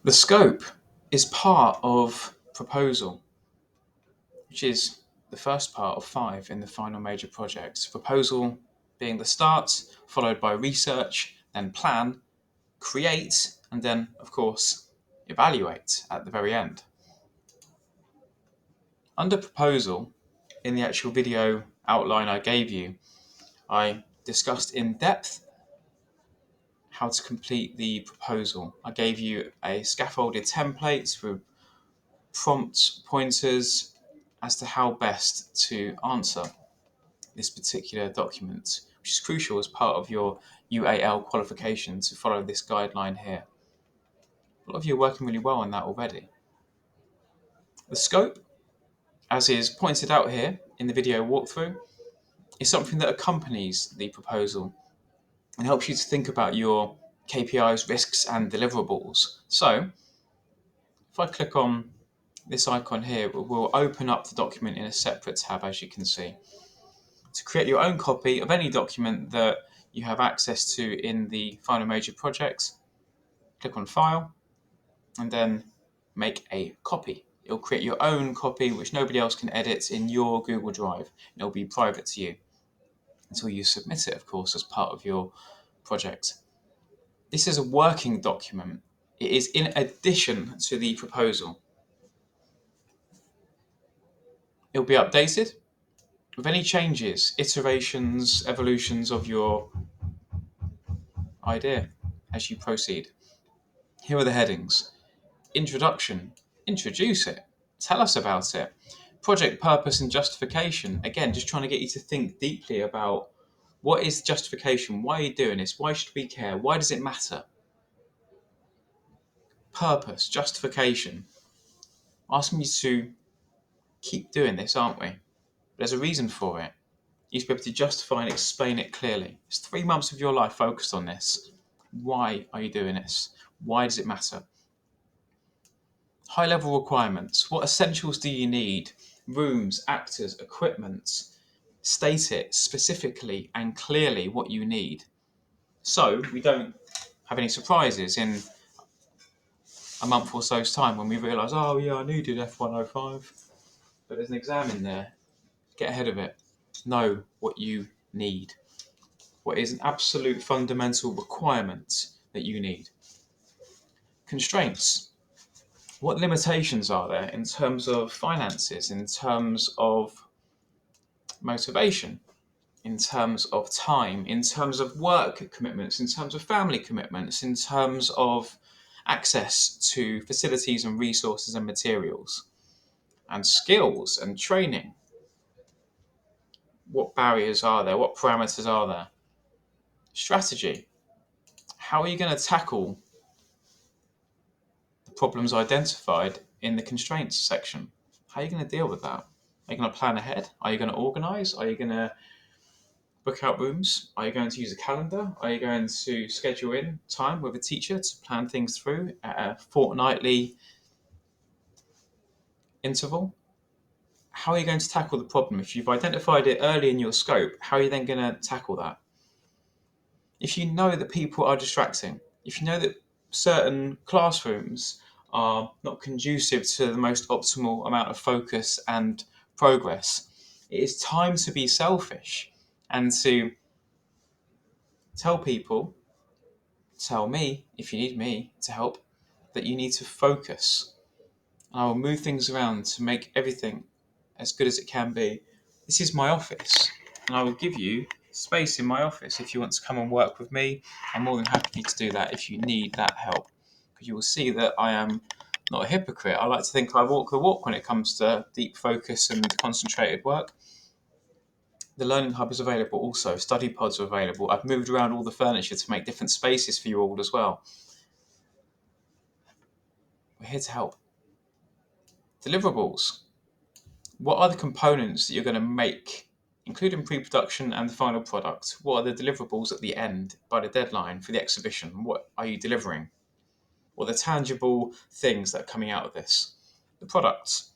The scope is part of proposal, which is the first part of 5 in the final major projects. Proposal being the start, followed by research, then plan, create, and then, of course, evaluate at the very end. Under proposal, in the actual video outline I gave you, I discussed in depth how to complete the proposal. I gave you a scaffolded template with prompt pointers as to how best to answer this particular document, which is crucial as part of your UAL qualification to follow this guideline here. A lot of you are working really well on that already. The scope, as is pointed out here in the video walkthrough, is something that accompanies the proposal and helps you to think about your KPIs, risks, and deliverables. So, if I click on this icon here, it will open up the document in a separate tab, as you can see. To create your own copy of any document that you have access to in the final major projects, click on File, and then make a copy. It'll create your own copy which nobody else can edit in your Google Drive. It'll be private to you until you submit it, of course, as part of your project. This is a working document. It is in addition to the proposal. It'll be updated with any changes, iterations, evolutions of your idea as you proceed. Here are the headings. Introduction, introduce it, tell us about it. Project purpose and justification, again, just trying to get you to think deeply about what is justification, why are you doing this, why should we care, why does it matter? Purpose, justification, asking you to keep doing this, aren't we? There's a reason for it. You need to be able to justify and explain it clearly. It's 3 months of your life focused on this. Why are you doing this? Why does it matter? High-level requirements. What essentials do you need? Rooms, actors, equipment. State it specifically and clearly what you need, so we don't have any surprises in a month or so's time when we realise, oh yeah, I needed F105, but there's an exam in there. Get ahead of it. Know what you need. What is an absolute fundamental requirement that you need. Constraints. What limitations are there in terms of finances, in terms of motivation, in terms of time, in terms of work commitments, in terms of family commitments, in terms of access to facilities and resources and materials, and skills and training? What barriers are there? What parameters are there? Strategy. How are you going to tackle the problems identified in the constraints section? How are you going to deal with that? Are you going to plan ahead? Are you going to organise? Are you going to book out rooms? Are you going to use a calendar? Are you going to schedule in time with a teacher to plan things through at a fortnightly interval? How are you going to tackle the problem? If you've identified it early in your scope, how are you then going to tackle that? If you know that people are distracting, if you know that certain classrooms are not conducive to the most optimal amount of focus and progress, it is time to be selfish and to tell people, tell me, if you need me to help, that you need to focus. And I will move things around to make everything as good as it can be. This is my office, and I will give you space in my office if you want to come and work with me. I'm more than happy to do that if you need that help, because you will see that I am not a hypocrite. I like to think I walk the walk when it comes to deep focus and concentrated work. The Learning Hub is available also. Study pods are available. I've moved around all the furniture to make different spaces for you all as well. We're here to help. Deliverables. What are the components that you're going to make, including pre-production and the final product? What are the deliverables at the end by the deadline for the exhibition? What are you delivering? What are the tangible things that are coming out of this? The products.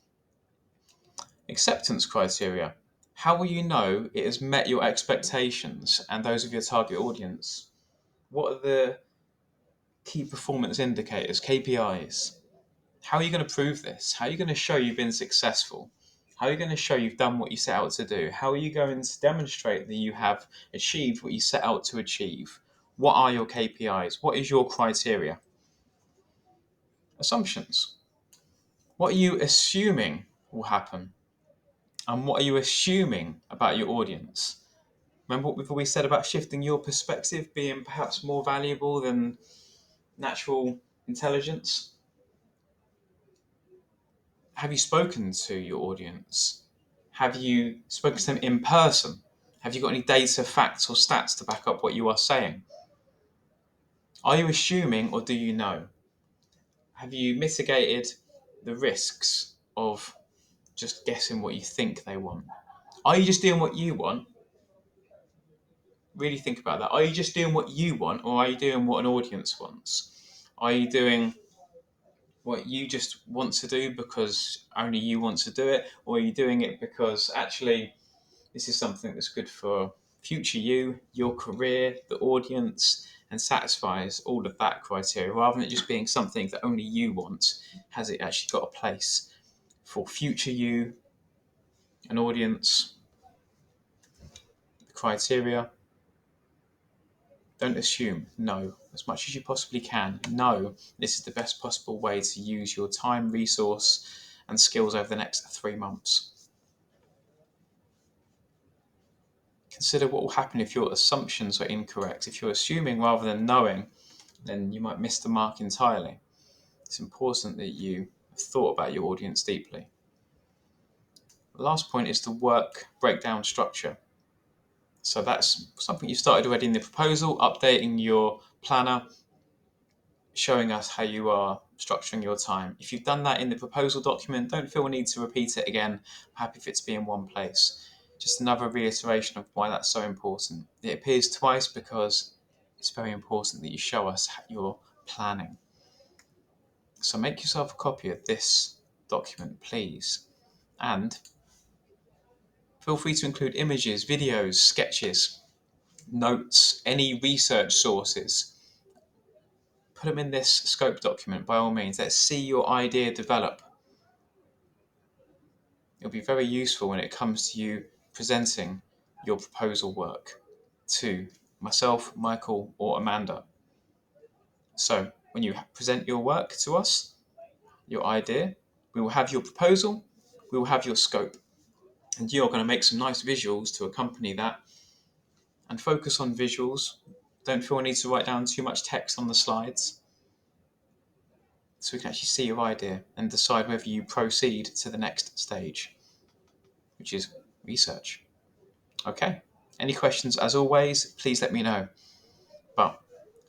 Acceptance criteria. How will you know it has met your expectations and those of your target audience? What are the key performance indicators, KPIs. How are you going to prove this? How are you going to show you've been successful? How are you going to show you've done what you set out to do? How are you going to demonstrate that you have achieved what you set out to achieve? What are your KPIs? What is your criteria? Assumptions. What are you assuming will happen? And what are you assuming about your audience? Remember what we've always said about shifting your perspective being perhaps more valuable than natural intelligence? Have you spoken to your audience? Have you spoken to them in person? Have you got any data, facts, or stats to back up what you are saying? Are you assuming or do you know? Have you mitigated the risks of just guessing what you think they want? Are you just doing what you want? Really think about that. Are you just doing what you want, or are you doing what an audience wants? Are you doing what you just want to do because only you want to do it, or are you doing it because actually this is something that's good for future you, your career, the audience, and satisfies all of that criteria, rather than it just being something that only you want? Has it actually got a place for future you, an audience, the criteria? Don't assume. Know as much as you possibly can. Know this is the best possible way to use your time, resource, and skills over the next 3 months. Consider what will happen if your assumptions are incorrect. If you're assuming rather than knowing, then you might miss the mark entirely. It's important that you have thought about your audience deeply. The last point is the work breakdown structure. So that's something you started already in the proposal, updating your planner, showing us how you are structuring your time. If you've done that in the proposal document, don't feel a need to repeat it again. I'm happy for it to be in one place. Just another reiteration of why that's so important. It appears twice because it's very important that you show us your planning. So make yourself a copy of this document, please. And feel free to include images, videos, sketches, notes, any research sources. Put them in this scope document by all means. Let's see your idea develop. It'll be very useful when it comes to you presenting your proposal work to myself, Michael, or Amanda. So when you present your work to us, your idea, we will have your proposal, we will have your scope, and you're going to make some nice visuals to accompany that. And focus on visuals. Don't feel a need to write down too much text on the slides, so we can actually see your idea and decide whether you proceed to the next stage, which is research. Okay, any questions, as always, please let me know. But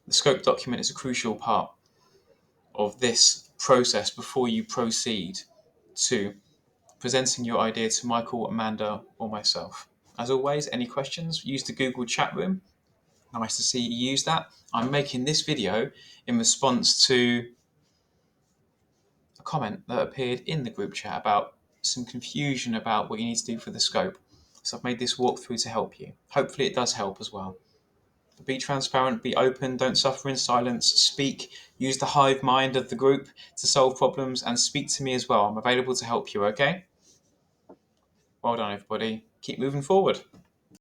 the scope document is a crucial part of this process before you proceed to presenting your idea to Michael, Amanda, or myself. As always, any questions, use the Google chat room. Nice to see you use that. I'm making this video in response to a comment that appeared in the group chat about some confusion about what you need to do for the scope. So I've made this walkthrough to help you. Hopefully it does help as well. But be transparent, be open, don't suffer in silence, speak, use the hive mind of the group to solve problems, and speak to me as well. I'm available to help you, okay? Well done, everybody. Keep moving forward.